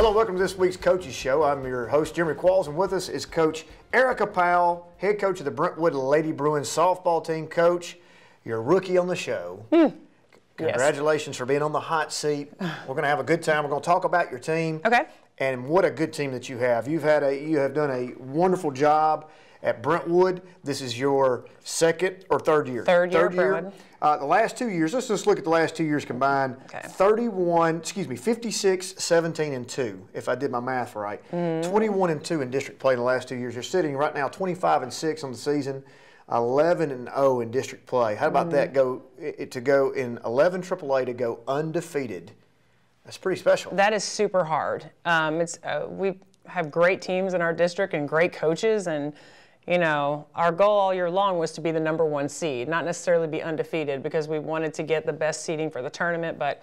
Hello, welcome to this week's Coaches Show. I'm your host, Jeremy Qualls, and with us is Coach Erica Powell, head coach of the Brentwood Lady Bruins softball team. Coach, you're a rookie on the show. Congratulations for being on the hot seat. We're going to have a good time. We're going to talk about your team. Okay. And what a good team that you have. You have done a wonderful job at Brentwood. This is your second or third year? Third year. The last 2 years, let's just look at the last 2 years combined. Okay. 56, 17, and 2, if I did my math right. 21 and 2 in district play in the last 2 years. You're sitting right now 25 and 6 on the season, 11 and 0 in district play. How about that to go in 11 AAA to go undefeated? That's pretty special. That is super hard. We have great teams in our district and great coaches, and you know, our goal all year long was to be the #1 seed, not necessarily be undefeated, because we wanted to get the best seeding for the tournament. But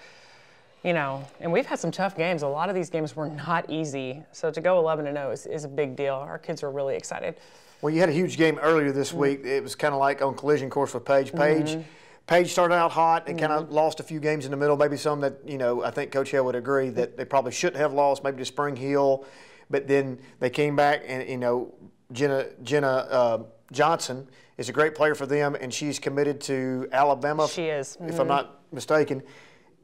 you know, and we've had some tough games. A lot of these games were not easy. So to go 11 and 0 is a big deal. Our kids were really excited. Well, you had a huge game earlier this week. It was kind of like on collision course with Paige. Paige started out hot and kind of lost a few games in the middle, maybe some that, you know, I think Coach Hill would agree that they probably shouldn't have lost, maybe to Spring Hill. But then they came back and, you know, Jenna Johnson is a great player for them, and she's committed to Alabama. She is. If I'm not mistaken.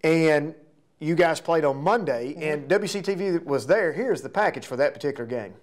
And you guys played on Monday, and WCTV was there. Here's the package for that particular game.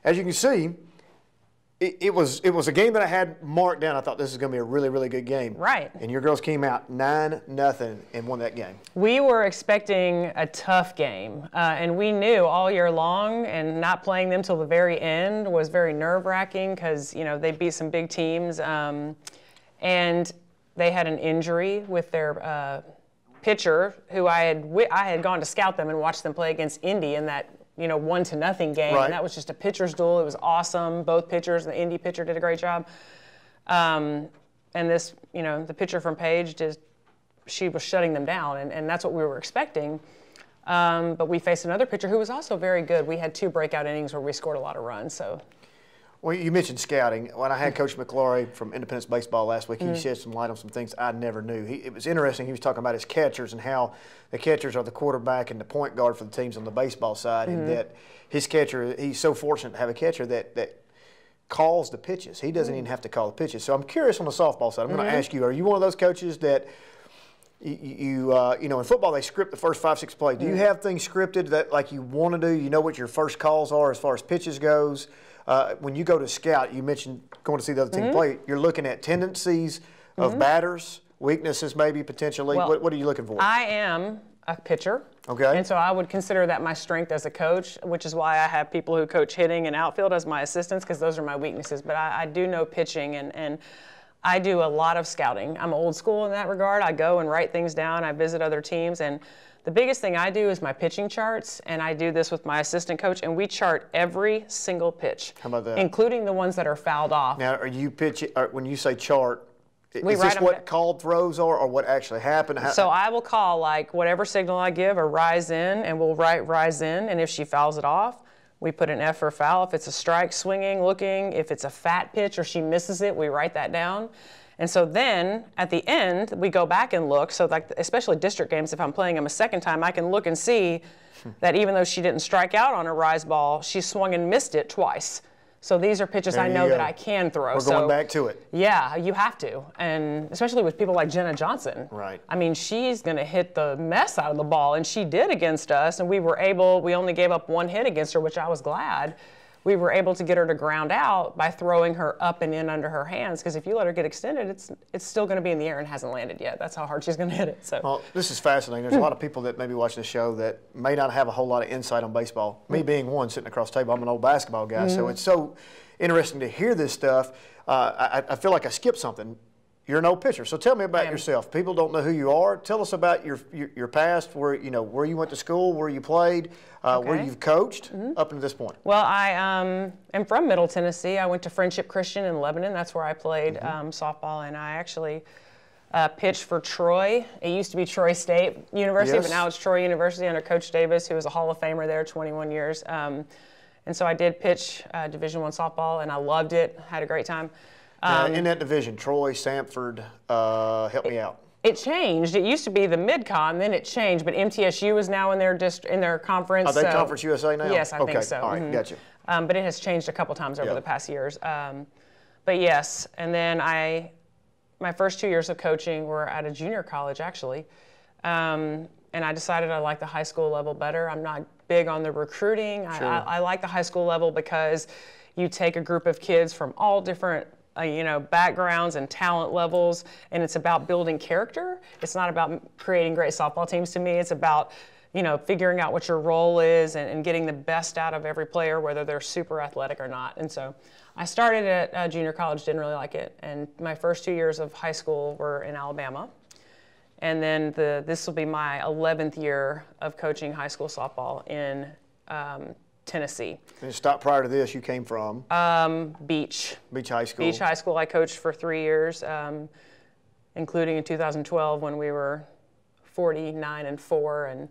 As you can see, it was a game that I had marked down. I thought this is going to be a really, really good game. Right. And your girls came out 9-0 and won that game. We were expecting a tough game, and we knew all year long, and not playing them till the very end was very nerve-wracking because, you know, they beat some big teams, and they had an injury with their pitcher, who I had gone to scout them and watch them play against Indy in that 1-0 game, right. And that was just a pitcher's duel. It was awesome. Both pitchers, the Indy pitcher did a great job. this, the pitcher from Page, she was shutting them down, and that's what we were expecting. But we faced another pitcher who was also very good. We had 2 breakout innings where we scored a lot of runs. So. Well, you mentioned scouting. When I had Coach McClory from Independence Baseball last week, he shed some light on some things I never knew. It was interesting. He was talking about his catchers and how the catchers are the quarterback and the point guard for the teams on the baseball side, and that his catcher, he's so fortunate to have a catcher that calls the pitches. He doesn't even have to call the pitches. So I'm curious on the softball side. I'm going to ask you, are you one of those coaches that in football they script the first 5-6 plays? Do you have things scripted that like you want to do? You know what your first calls are as far as pitches goes? When you go to scout, you mentioned going to see the other team play. You're looking at tendencies of batters, weaknesses maybe potentially. Well, what are you looking for? I am a pitcher. Okay. And so I would consider that my strength as a coach, which is why I have people who coach hitting and outfield as my assistants, because those are my weaknesses. But I do know pitching, and I do a lot of scouting. I'm old school in that regard. I go and write things down. I visit other teams, and the biggest thing I do is my pitching charts, and I do this with my assistant coach, and we chart every single pitch. How about that? Including the ones that are fouled off. Now, are you pitching, when you say chart, is write this them what down. called throws are or what actually happened? So I will call like whatever signal I give, a rise in, and we'll write rise in, and if she fouls it off, we put an F for foul. If it's a strike, swinging, looking, if it's a fat pitch or she misses it, we write that down. And so then at the end, we go back and look. So like, especially district games, if I'm playing them a second time, I can look and see that even though she didn't strike out on a rise ball, she swung and missed it twice. So these are pitches I know that I can throw. We're going back to it. Yeah, you have to. And especially with people like Jenna Johnson. Right. I mean, she's going to hit the mess out of the ball, and she did against us. And we only gave up 1 hit against her, which I was glad. We were able to get her to ground out by throwing her up and in under her hands, because if you let her get extended, it's still going to be in the air and hasn't landed yet. That's how hard she's going to hit it. So. Well, this is fascinating. There's a lot of people that maybe watch this show that may not have a whole lot of insight on baseball. Me being one, sitting across the table, I'm an old basketball guy, so it's so interesting to hear this stuff. I feel like I skipped something. You're an old pitcher, so tell me about yourself. People don't know who you are. Tell us about your past, where you went to school, where you played, where you've coached up to this point. Well, I am from Middle Tennessee. I went to Friendship Christian in Lebanon. That's where I played softball, and I actually pitched for Troy. It used to be Troy State University, but now it's Troy University under Coach Davis, who was a Hall of Famer there, 21 years. And so I did pitch Division I softball, and I loved it. Had a great time. In that division, Troy, Sanford, help me out. It changed. It used to be the Mid-Con, then it changed, but MTSU is now in their conference. Are they Conference USA now? Yes, I think so. All right, gotcha. But it has changed a couple times over the past years. But yes, and then my first 2 years of coaching were at a junior college, actually. And I decided I liked the high school level better. I'm not big on the recruiting. Sure. I like the high school level because you take a group of kids from all different backgrounds and talent levels, and it's about building character. It's not about creating great softball teams to me. It's about, figuring out what your role is and getting the best out of every player, whether they're super athletic or not. And so I started at junior college, didn't really like it, and my first 2 years of high school were in Alabama. And then this will be my 11th year of coaching high school softball in Tennessee. And stop prior to this, you came from? Beach. Beach High School. Beach High School. I coached for 3 years, including in 2012 when we were 49-4, and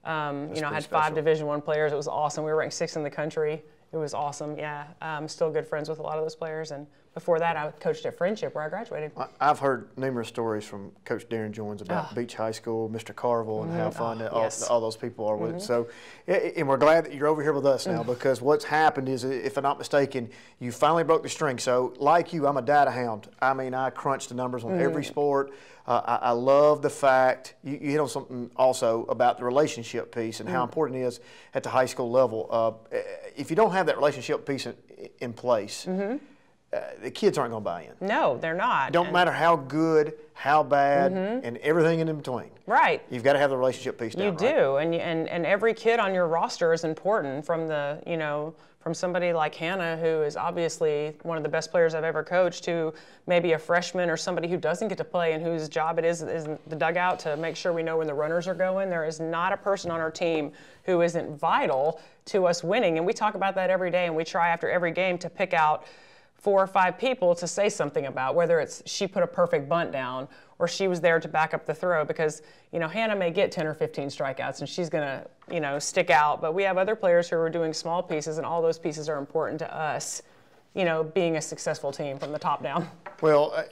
I had 5 Division I players. It was awesome. We were ranked 6th in the country. It was awesome. Yeah, still good friends with a lot of those players. And before that, I coached at Friendship, where I graduated. I've heard numerous stories from Coach Darren Jones about Beach High School, Mr. Carville, and how fun all those people are with it. So, and we're glad that you're over here with us now, because what's happened is, if I'm not mistaken, you finally broke the string. So, like you, I'm a data hound. I mean, I crunch the numbers on every sport. I love the fact, you hit on something also about the relationship piece and how important it is at the high school level. If you don't have that relationship piece in place, the kids aren't going to buy in. No, they're not. Don't matter how good, how bad, and everything in between. Right. You've got to have the relationship piece down. You do, and every kid on your roster is important. From somebody like Hannah, who is obviously one of the best players I've ever coached, to maybe a freshman or somebody who doesn't get to play and whose job it is the dugout to make sure we know when the runners are going. There is not a person on our team who isn't vital to us winning, and we talk about that every day, and we try after every game to pick out 4 or 5 people to say something about, whether it's she put a perfect bunt down or she was there to back up the throw, because, you know, Hannah may get 10 or 15 strikeouts and she's going to, you know, stick out. But we have other players who are doing small pieces, and all those pieces are important to us, you know, being a successful team from the top down. Well,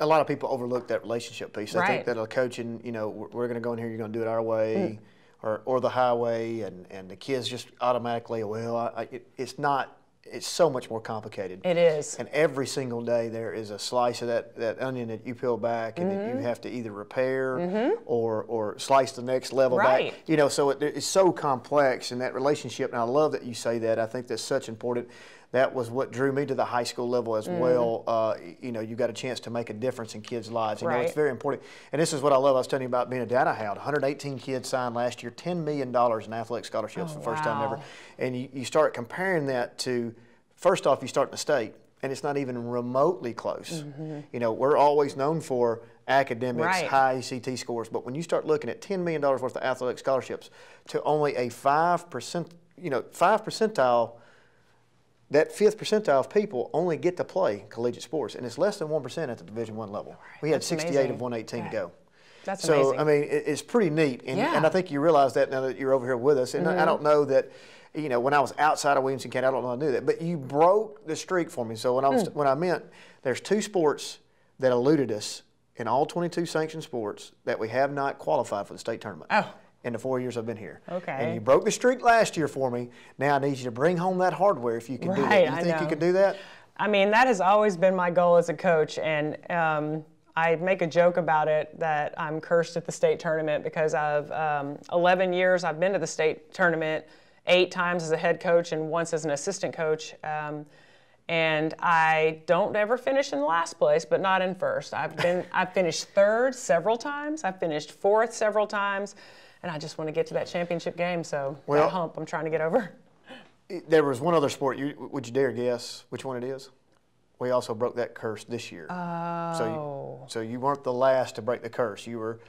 a lot of people overlook that relationship piece. They Right. think that a coaching, you know, we're going to go in here, you're going to do it our way or the highway, and the kids just automatically, well, it's not. It's so much more complicated. It is. And every single day there is a slice of that onion that you peel back and that you have to either repair or slice the next level Right. back. You know, so it's so complex in that relationship. And I love that you say that. I think that's such important. That was what drew me to the high school level as well. You know, you got a chance to make a difference in kids' lives. You know, it's very important. And this is what I love. I was telling you about being a data hound. 118 kids signed last year, $10 million in athletic scholarships for the first time ever. And you start comparing that to, first off, you start in the state, and it's not even remotely close. You know, we're always known for academics, high ACT scores, but when you start looking at $10 million worth of athletic scholarships to only a 5%, you know, 5 percentile, that 5th percentile of people only get to play collegiate sports, and it's less than 1% at the Division I level. We had 68 of 118 to go. That's so, amazing. I mean, it's pretty neat, and I think you realize that now that you're over here with us. And I don't know that, you know, when I was outside of Williamson County, I don't know I knew that, but you broke the streak for me. So when I meant there's 2 sports that eluded us in all 22 sanctioned sports that we have not qualified for the state tournament. In the 4 years I've been here. Okay. And you broke the streak last year for me. Now I need you to bring home that hardware if you can do that. You think you can do that? I mean, that has always been my goal as a coach, and I make a joke about it that I'm cursed at the state tournament because of 11 years I've been to the state tournament, 8 times as a head coach and once as an assistant coach. And I don't ever finish in last place, but not in first. I've finished 3rd several times. I've finished 4th several times. And I just want to get to that championship game, so that hump I'm trying to get over. There was one other sport. Would you dare guess which one it is? We also broke that curse this year. So you weren't the last to break the curse. You were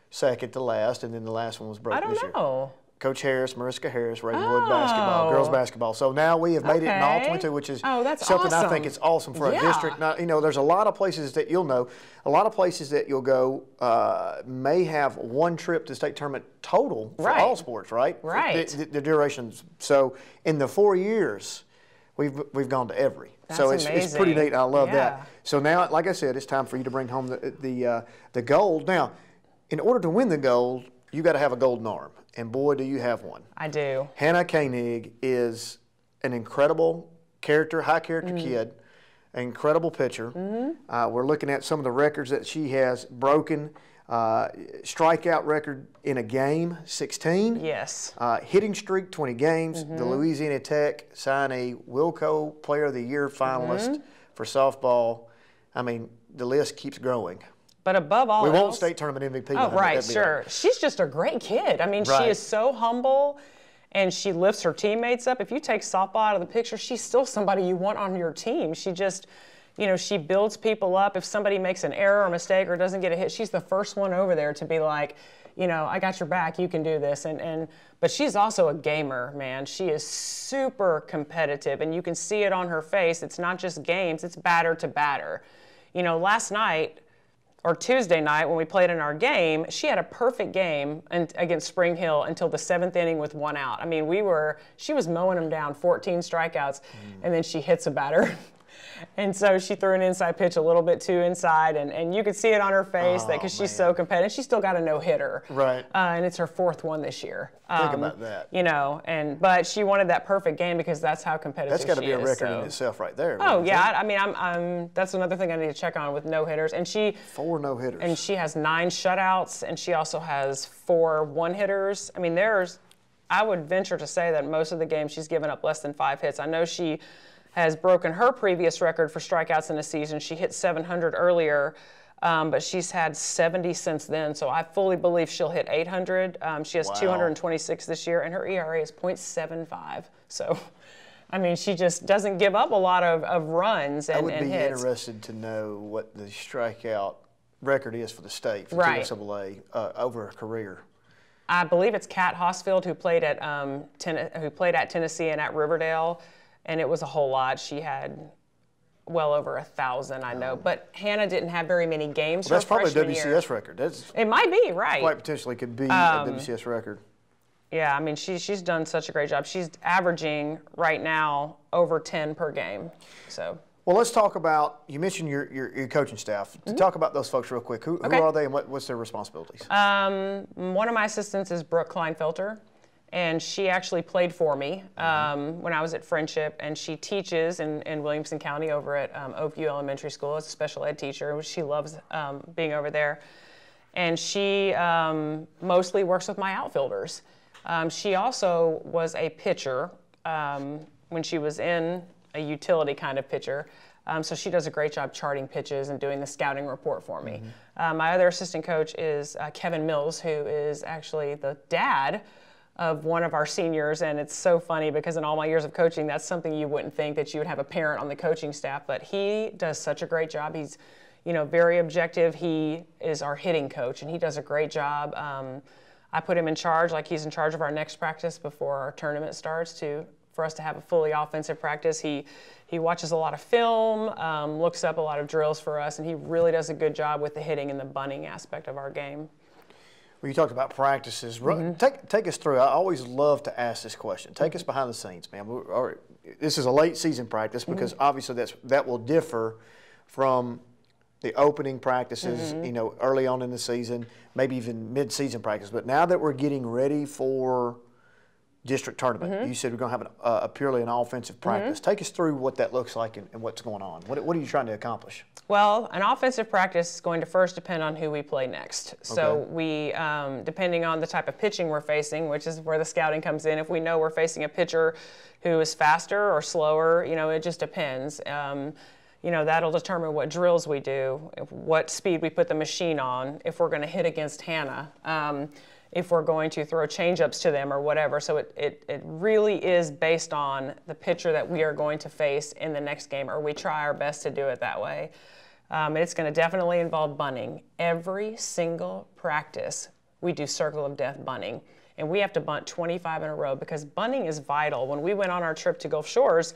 second to last, and then the last one was broken this year. I don't know. Coach Harris, Mariska Harris, Ravenwood basketball, girls basketball. So now we have made it in all 22, which is that's something awesome. I think it's awesome for our district. Now, you know, there's a lot of places that you'll know, a lot of places that you'll go may have 1 trip to state tournament total for all sports, right? The durations. So in the 4 years, we've gone to every. So it's pretty neat. I love that. So now, like I said, it's time for you to bring home the gold. Now, in order to win the gold, you got to have a golden arm. And boy, do you have one. I do. Hannah Koenig is an incredible character, high character kid, an incredible pitcher. We're looking at some of the records that she has broken. Strikeout record in a game, 16. Yes. Hitting streak, 20 games. The Louisiana Tech signed a Wilco Player of the Year finalist for softball. I mean, the list keeps growing. But above all else, we won't state tournament MVP. Oh, right, sure. She's just a great kid. I mean, she is so humble, and she lifts her teammates up. If you take softball out of the picture, she's still somebody you want on your team. She just, you know, she builds people up. If somebody makes an error or mistake or doesn't get a hit, she's the first one over there to be like, you know, I got your back, you can do this. But she's also a gamer, man. She is super competitive, and you can see it on her face. It's not just games, it's batter to batter. You know, last night, or Tuesday night when we played in our game, she had a perfect game against Spring Hill until the 7th inning with 1 out. I mean, she was mowing them down, 14 strikeouts, and then she hits a batter. And so she threw an inside pitch a little bit too inside, and you could see it on her face because she's so competitive. She's still got a no-hitter. Right. And it's her 4th one this year. Think about that. You know, but she wanted that perfect game because that's how competitive she is. That's got to be a record in itself right there. Oh, yeah. I mean, that's another thing I need to check on with no-hitters. And 4 no-hitters. And she has 9 shutouts, and she also has 4 one-hitters. I mean, I would venture to say that most of the games she's given up less than 5 hits. I know she has broken her previous record for strikeouts in a season. She hit 700 earlier, but she's had 70 since then. So I fully believe she'll hit 800. She has 226 this year, and her ERA is .75. So, I mean, she just doesn't give up a lot of runs and hits. I would be interested to know what the strikeout record is for the state, for TSAA, over her career. I believe it's Kat Hosfield who played at Tennessee and at Riverdale. And it was a whole lot. She had well over 1,000, I know. But Hannah didn't have very many games. Well, that's probably a freshman WCS year. record. It might be, right. Quite potentially could be a WCS record. Yeah, I mean, she's done such a great job. She's averaging right now over 10 per game. So. Well, let's talk about, you mentioned your coaching staff. To talk about those folks real quick. Who are they and what's their responsibilities? One of my assistants is Brooke Kleinfelter, and she actually played for me when I was at Friendship, and she teaches in Williamson County over at Oakview Elementary School as a special ed teacher. She loves being over there. And she mostly works with my outfielders. She also was a pitcher when she was in a utility kind of pitcher. So she does a great job charting pitches and doing the scouting report for me. My other assistant coach is Kevin Mills, who is actually the dad of one of our seniors, and it's so funny because in all my years of coaching, that's something you wouldn't think, that you would have a parent on the coaching staff, but he does such a great job. He's, you know, very objective. He is our hitting coach, and he does a great job. I put him in charge, like he's in charge of our next practice before our tournament starts, for us to have a fully offensive practice. He watches a lot of film, looks up a lot of drills for us, and he really does a good job with the hitting and the bunting aspect of our game. Well, you talked about practices. Take us through. I always love to ask this question. Take us behind the scenes, man. This is a late season practice because obviously that will differ from the opening practices, you know, early on in the season, maybe even mid-season practice. But now that we're getting ready for district tournament, you said we're going to have a purely an offensive practice. Take us through what that looks like and what's going on. What are you trying to accomplish? Well, an offensive practice is going to first depend on who we play next. So we, depending on the type of pitching we're facing, which is where the scouting comes in, if we know we're facing a pitcher who is faster or slower, you know, it just depends. You know, that'll determine what drills we do, what speed we put the machine on, if we're going to hit against Hannah, if we're going to throw change-ups to them or whatever. So it really is based on the pitcher that we are going to face in the next game, or we try our best to do it that way. It's going to definitely involve bunting. Every single practice, we do circle of death bunting. And we have to bunt 25 in a row because bunting is vital. When we went on our trip to Gulf Shores,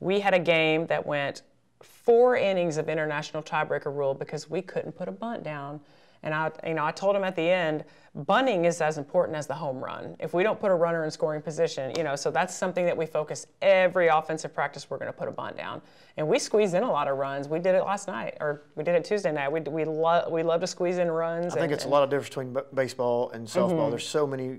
we had a game that went 4 innings of international tiebreaker rule because we couldn't put a bunt down. And I told him at the end, bunting is as important as the home run. If we don't put a runner in scoring position, you know, so that's something that we focus every offensive practice. We're going to put a bunt down, and we squeeze in a lot of runs. We did it last night, or we did it Tuesday night. We love to squeeze in runs. I think it's a lot of difference between baseball and softball. There's so many.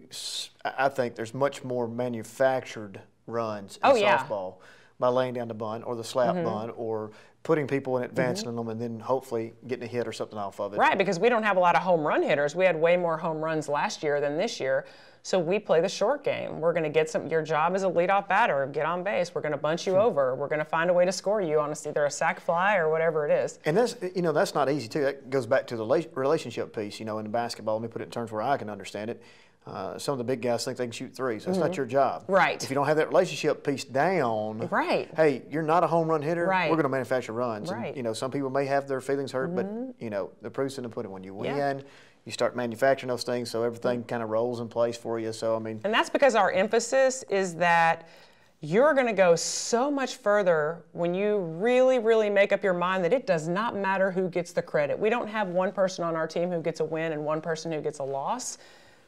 I think there's much more manufactured runs in softball by laying down the bunt or the slap bunt or putting people in advance on them and then hopefully getting a hit or something off of it. Right, because we don't have a lot of home run hitters. We had way more home runs last year than this year. So we play the short game. We're going to get your job as a leadoff batter, get on base. We're going to bunch you over. We're going to find a way to score you on either a sac fly or whatever it is. And that's, you know, that's not easy too. That goes back to the relationship piece, you know, in basketball. Let me put it in terms where I can understand it. Some of the big guys think they can shoot threes. That's not your job. Right. If you don't have that relationship piece down, right. Hey, you're not a home run hitter. Right. We're going to manufacture runs. Right. And, you know, some people may have their feelings hurt, but, you know, the proof's in the pudding. When you win, you start manufacturing those things so everything kind of rolls in place for you. So, I mean. And that's because our emphasis is that you're going to go so much further when you really, really make up your mind that it does not matter who gets the credit. We don't have one person on our team who gets a win and one person who gets a loss.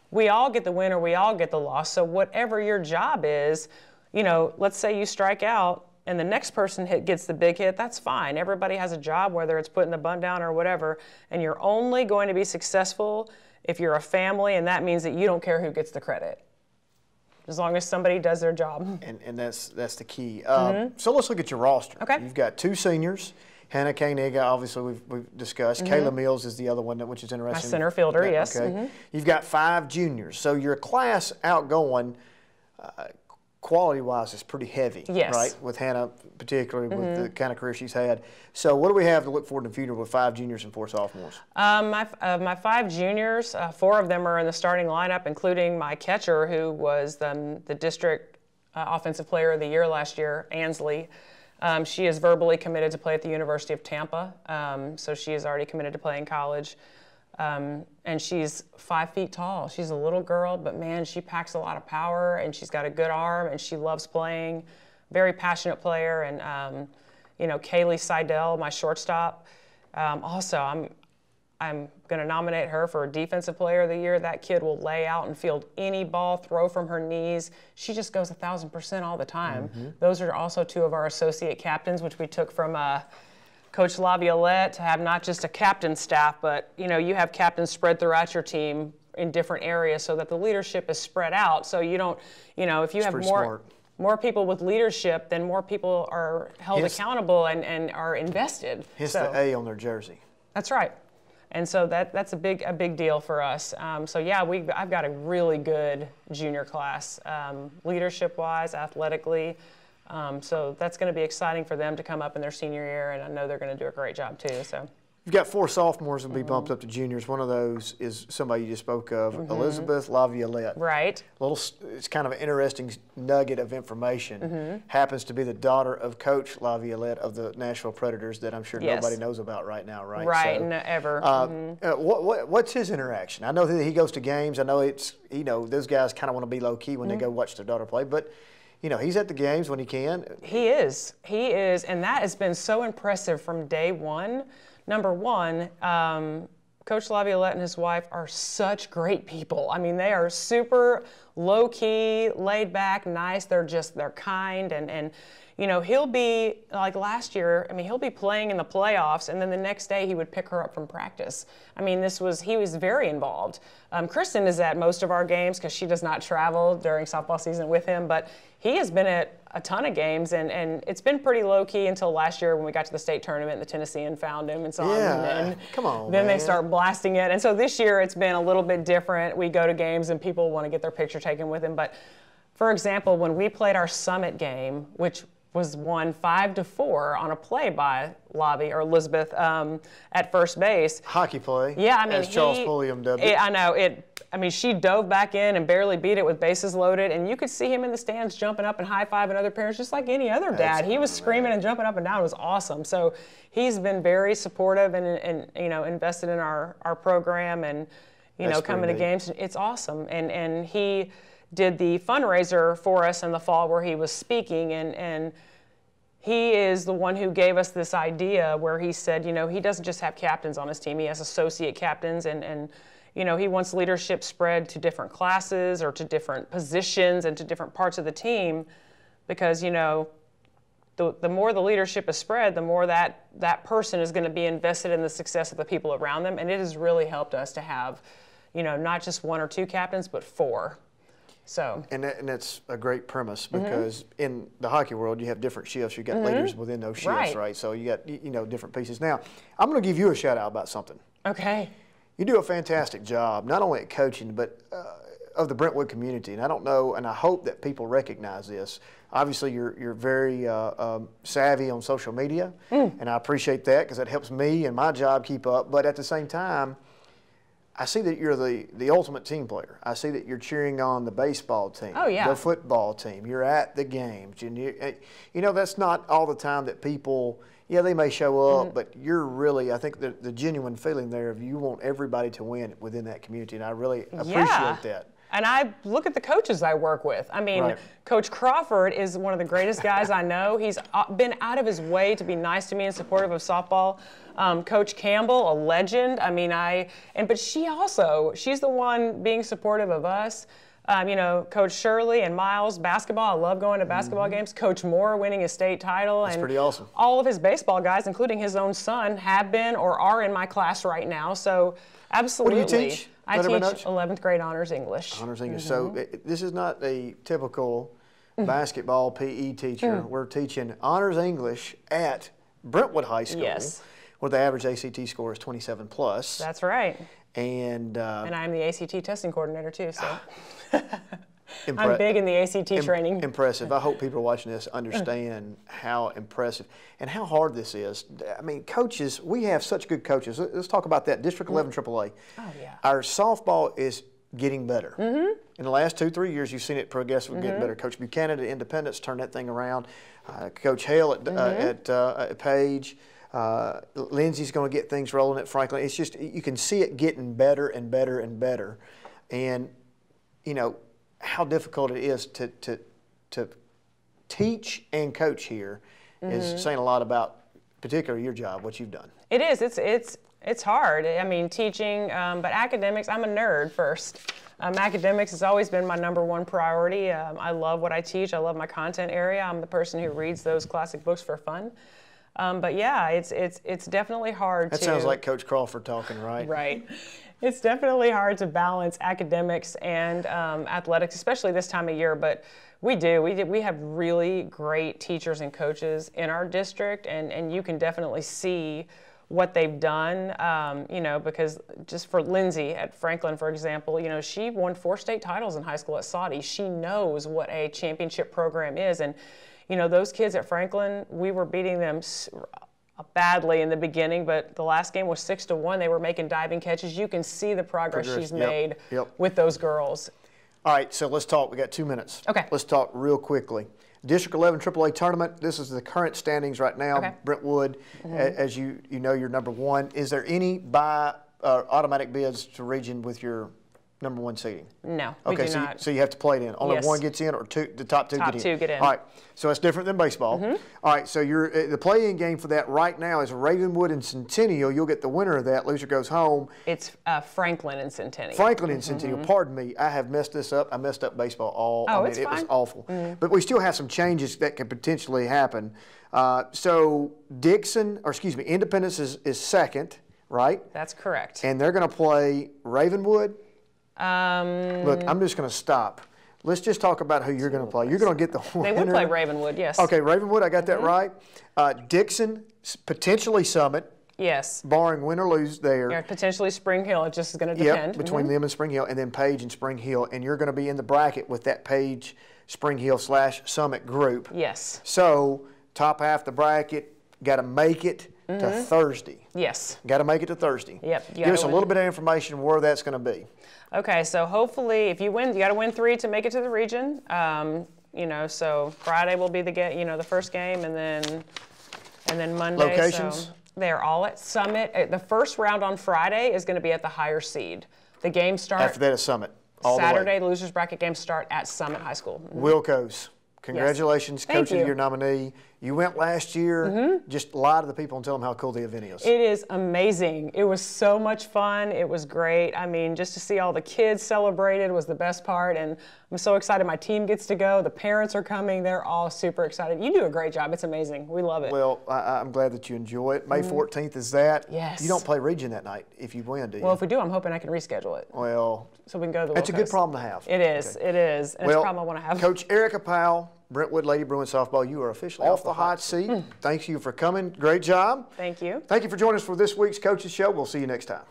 We all get the win or we all get the loss. So whatever your job is, you know, let's say you strike out and the next person gets the big hit, that's fine. Everybody has a job, whether it's putting the bunt down or whatever, and you're only going to be successful if you're a family, and that means that you don't care who gets the credit, as long as somebody does their job. And that's the key. So let's look at your roster. Okay. You've got 2 seniors. Hannah Koenig, obviously we've discussed. Kayla Mills is the other one, which is interesting. My center fielder, yes. Okay. You've got 5 juniors. So your class outgoing, quality-wise, is pretty heavy, right? With Hannah, particularly with the kind of career she's had. So what do we have to look forward to in the future with 5 juniors and 4 sophomores? My 5 juniors, 4 of them are in the starting lineup, including my catcher, who was the district offensive player of the year last year, Ansley. She is verbally committed to play at the University of Tampa, so she is already committed to play in college. And she's 5 feet tall. She's a little girl, but man, she packs a lot of power, and she's got a good arm, and she loves playing. Very passionate player, and Kaylee Seidel, my shortstop. Also, I'm going to nominate her for Defensive Player of the Year. That kid will lay out and field any ball, throw from her knees. She just goes 1,000% all the time. Those are also 2 of our associate captains, which we took from Coach Laviolette, to have not just a captain staff, but you have captains spread throughout your team in different areas so that the leadership is spread out. So you don't, if you have more people with leadership, then more people are held accountable and are invested. Hence the A on their jersey. That's right. And so that's a big deal for us. So yeah, I've got a really good junior class, leadership-wise, athletically. So that's going to be exciting for them to come up in their senior year, and I know they're going to do a great job too. So. You've got 4 sophomores that'll be bumped up to juniors. One of those is somebody you just spoke of, Elizabeth Laviolette. Right. It's kind of an interesting nugget of information. Happens to be the daughter of Coach Laviolette of the Nashville Predators that I'm sure nobody knows about right now, right? Right, so, ever. What's his interaction? I know that he goes to games. I know those guys kind of want to be low key when they go watch their daughter play, but. He's at the games when he can. He is, and that has been so impressive from day one. Number one, Coach Laviolette and his wife are such great people. I mean, they are super low-key, laid-back, nice. They're kind, and he'll be, like last year, he'll be playing in the playoffs, and then the next day he would pick her up from practice. He was very involved. Kristen is at most of our games because she does not travel during softball season with him, but he has been at a ton of games, and it's been pretty low-key until last year when we got to the state tournament and the Tennessean found him and so on. And come on, then man. They start blasting it. And so this year it's been a little bit different. We go to games and people want to get their picture taken with him. But, for example, when we played our Summit game, which was won 5-4 on a play by Elizabeth at first base. Hockey play. Yeah, as Charles Pulliam dubbed it. I know it. She dove back in and barely beat it with bases loaded, and you could see him in the stands jumping up and high-fiving other parents just like any other dad. He was screaming and jumping up and down. It was awesome. So he's been very supportive and invested in our program and coming to games. It's awesome. And he did the fundraiser for us in the fall where he was speaking, and he is the one who gave us this idea where he said, he doesn't just have captains on his team, he has associate captains, and he wants leadership spread to different classes or to different positions and to different parts of the team because, the more the leadership is spread, the more that person is going to be invested in the success of the people around them, and it has really helped us to have, not just 1 or 2 captains, but 4. So. And that's a great premise because in the hockey world you have different shifts. You got leaders within those shifts, right? So you got different pieces. Now I'm going to give you a shout out about something. Okay. You do a fantastic job, not only at coaching but of the Brentwood community. And I don't know, and I hope that people recognize this. Obviously, you're very savvy on social media, and I appreciate that because it helps me and my job keep up. But at the same time, I see that you're the ultimate team player. I see that you're cheering on the baseball team, the football team. You're at the games. And that's not all the time that people, they may show up, but you're really, I think the genuine feeling there of you want everybody to win within that community, and I really appreciate that. And I look at the coaches I work with. Coach Crawford is one of the greatest guys I know. He's been out of his way to be nice to me and supportive of softball. Coach Campbell, a legend. But she's the one being supportive of us. Coach Shirley and Miles, basketball. I love going to basketball games. Coach Moore winning a state title. That's pretty awesome. All of his baseball guys, including his own son, have been or are in my class right now. So absolutely. What do you teach? I teach 11th grade honors English. Honors English. So this is not a typical basketball PE teacher. We're teaching honors English at Brentwood High School. Yes. Where the average ACT score is 27 plus. That's right. And I'm the ACT testing coordinator too, so I'm big in the ACT training. Impressive. I hope people watching this understand how impressive and how hard this is. Coaches, we have such good coaches. Let's talk about that. District 11 AAA. Oh, yeah. Our softball is getting better. In the last 2-3 years, you've seen it progressively get better. Coach Buchanan at Independence turned that thing around. Coach Hale at Page. Lindsay's going to get things rolling at Franklin. It's just, you can see it getting better and better and better. And, how difficult it is to teach and coach here is saying a lot about, particularly your job, what you've done. It is. It's hard. I mean, teaching, but academics, I'm a nerd first. Academics has always been my #1 priority. I love what I teach. I love my content area. I'm the person who reads those classic books for fun. But yeah, it's definitely hard That sounds like Coach Crawford talking, right? Right. It's definitely hard to balance academics and athletics, especially this time of year. But we have really great teachers and coaches in our district, and you can definitely see what they've done, you know, because just for Lindsay at Franklin, for example, you know, she won 4 state titles in high school at Saudi. She knows what a championship program is. And, you know, those kids at Franklin, we were beating them badly in the beginning, but the last game was 6-1. They were making diving catches. You can see the progress she's made with those girls. All right, so let's talk. We got 2 minutes. Okay. Let's talk real quickly. District 11 AAA tournament. This is the current standings right now. Okay. Brentwood, as you know, you're #1. Is there any automatic bids to region with your #1 seeding? No, we do not. So you have to play it in. Only one gets in, or the top two get in? All right, so that's different than baseball. All right, so the play-in game for that right now is Ravenwood and Centennial. You'll get the winner of that. Loser goes home. It's Franklin and Centennial. Franklin and Centennial. Pardon me, I have messed this up. I messed up baseball it's fine. It was awful. But we still have some changes that could potentially happen. So Independence is second, right? That's correct. And they're going to play Ravenwood. Look, I'm just going to stop. Let's just talk about who you're going to play. You're going to get the winner. They would play Ravenwood, yes. Okay, Ravenwood, I got that right. Dixon, potentially Summit. Yes. Barring win or lose there. Yeah, potentially Spring Hill. It just is going to depend. Yep, between them and Spring Hill, and then Page and Spring Hill. And you're going to be in the bracket with that Page, Spring Hill / Summit group. Yes. So, top half the bracket, got to make it to Thursday. Yes. Got to make it to Thursday. Yep. Give us a little bit of information where that's going to be. Okay, so hopefully, if you win, you got to win 3 to make it to the region. You know, so Friday will be the first game, and then Monday. Locations? So they're all at Summit. The first round on Friday is going to be at the higher seed. The game starts after that is Summit. Saturday. The losers bracket games start at Summit High School. Wilco's. Congratulations, yes. Coach of the Year nominee. You went last year. Just lie to the people and tell them how cool the event is. It is amazing. It was so much fun. It was great. I mean, just to see all the kids celebrated was the best part, and I'm so excited my team gets to go. The parents are coming. They're all super excited. You do a great job. It's amazing. We love it. Well, I'm glad that you enjoy it. May 14th is that. Yes. You don't play region that night if you win, do you? Well, if we do, I'm hoping I can reschedule it. Well, so we can go to the that's a good problem to have. It is. Okay. It is. And it's a problem I want to have. Coach Erica Powell, Brentwood Lady Bruin Softball, you are officially off the hot seat. Thank you for coming. Great job. Thank you. Thank you for joining us for this week's Coaches Show. We'll see you next time.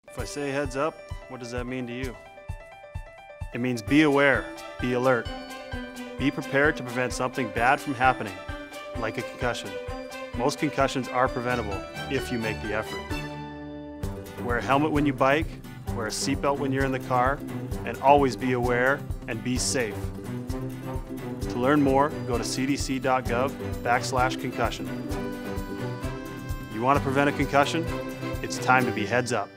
If I say heads up, what does that mean to you? It means be aware, be alert. Be prepared to prevent something bad from happening, like a concussion. Most concussions are preventable if you make the effort. Wear a helmet when you bike, wear a seatbelt when you're in the car, and always be aware and be safe. To learn more, go to cdc.gov/concussion. You want to prevent a concussion? It's time to be heads up.